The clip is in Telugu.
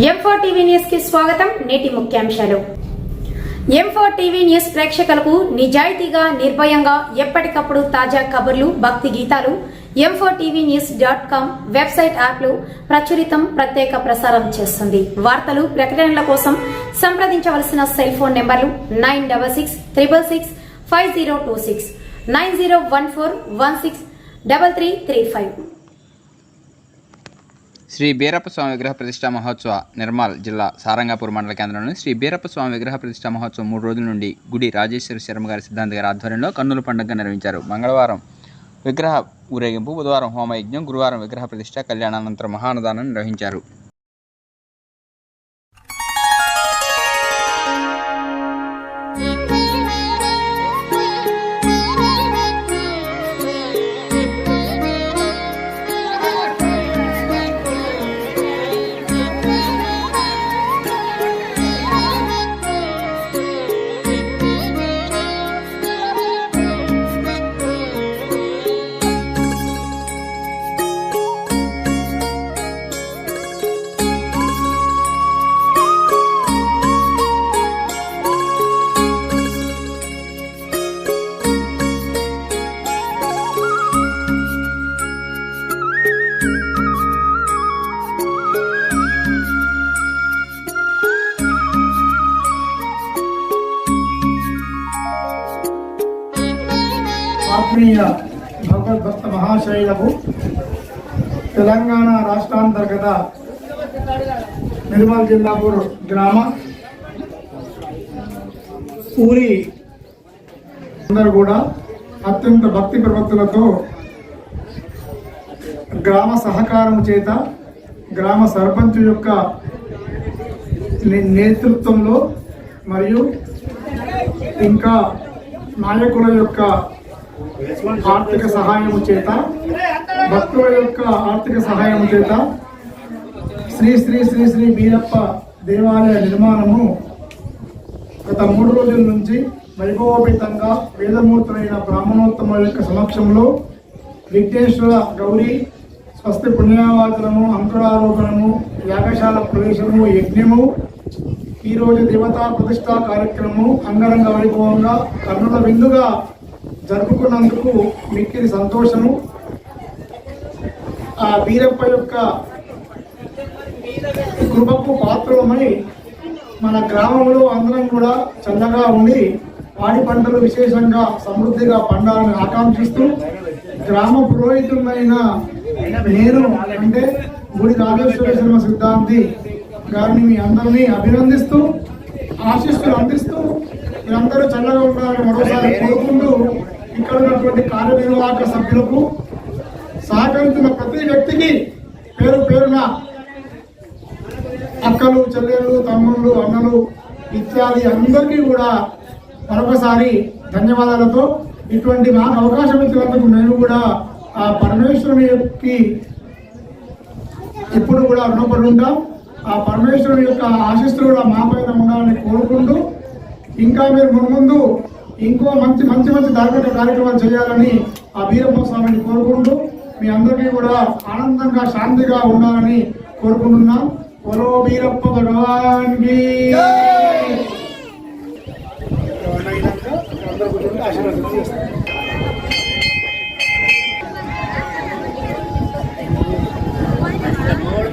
M4 టీవీ న్యూస్ కి స్వాగతం. నేటి ముఖ్యాంశాలు. M4 టీవీ న్యూస్ ప్రేక్షకులకు నిజాయితీగా, నిర్భయంగా ఎప్పటికప్పుడు తాజా కబుర్లు, భక్తి గీతాలు m4tvnews.com వెబ్సైట్ యాప్లో ప్రచురితం, ప్రత్యేక ప్రసారం చేస్తుంది. వార్తలు, ప్రకటనల కోసం సంప్రదించవలసిన సెల్ ఫోన్ నెంబర్లు 9666665026 9014163335. శ్రీ బీరప్ప స్వామి విగ్రహ ప్రతిష్ఠా మహోత్సవ నిర్మల్ జిల్లా సారంగాపూర్ మండల కేంద్రంలోని శ్రీ బీరప్ప స్వామి విగ్రహ ప్రతిష్ఠా మహోత్సవం 3 రోజుల నుండి గుడి రాజేశ్వరి శర్మ గారి సిద్ధాంత గారి ఆధ్వర్యంలో కన్నుల పండుగగా నిర్వహించారు. మంగళవారం విగ్రహ ఊరేగింపు, బుధవారం హోమయజ్ఞం, గురువారం విగ్రహ ప్రతిష్ఠ, కళ్యాణానంతరం మహాన్నదానం నిర్వహించారు. ఆత్మీయ భగవద్భక్త మహాశైలకు తెలంగాణ రాష్ట్రాంతర్గత నిర్మల్ జిల్లాపూర్ గ్రామ ఊరి అందరూ కూడా అత్యంత భక్తి ప్రవక్తులతో గ్రామ సహకారం చేత గ్రామ సర్పంచ్ యొక్క నేతృత్వంలో మరియు ఇంకా నాయకుల యొక్క ఆర్థిక సహాయము చేత, భక్తుల యొక్క ఆర్థిక సహాయము చేత శ్రీ శ్రీ శ్రీ శ్రీ బీరప్ప దేవాలయ నిర్మాణము గత 3 రోజుల నుంచి వైభవోపేతంగా వేదమూర్తులైన బ్రాహ్మణోత్తముల యొక్క సమక్షంలో విఘ్నేశ్వర గౌరీ స్వస్తి పుణ్యవాచనము, అంకురారోపణము, యాగశాల ప్రవేశము, యజ్ఞము, ఈరోజు దేవతా ప్రతిష్టా కార్యక్రమము అంగరంగ వైభవంగా కన్నుల విందుగా జరుపుకున్నందుకు మిక్కిలి సంతోషము. ఆ బీరప్ప యొక్క కృపకు పాత్రమై మన గ్రామంలో అందరం కూడా చల్లగా ఉండి పాడి పంటలు విశేషంగా సమృద్ధిగా పండాలని ఆకాంక్షిస్తూ గ్రామ పురోహితులైన నేను అంటే గుడి రాజేశ్వర శర్మ సిద్ధాంతి గారిని మీ అందరినీ అభినందిస్తూ ఆశీస్సులు అందిస్తూ మీరందరూ చల్లగా ఉండాలని మరోసారి కోరుకుంటూ ఇక్కడ ఉన్నటువంటి కార్యనిర్వాహక సభ్యులకు సహకరించిన ప్రతి వ్యక్తికి పేరు పేరున అక్కలు, చెల్లెళ్ళు, తమ్ముళ్ళు, అన్నలు ఇత్యాది అందరికీ కూడా మరొకసారి ధన్యవాదాలతో ఇటువంటి నాకు అవకాశం ఇచ్చినందుకు నేను కూడా ఆ పరమేశ్వరునికి ఎప్పుడు కూడా రుణపడి ఉంటాం. ఆ పరమేశ్వరుని యొక్క ఆశీస్సులు కూడా మా పైన ఉండాలని కోరుకుంటూ ఇంకా మీరు ముందు ఇంకో మంచి ధార్మిక కార్యక్రమాలు చేయాలని ఆ బీరప్ప స్వామిని కోరుకుంటూ మీ అందరికీ కూడా ఆనందంగా, శాంతిగా ఉండాలని కోరుకుంటున్నాం. ఓలో బీరప్ప భగవాన్ కి.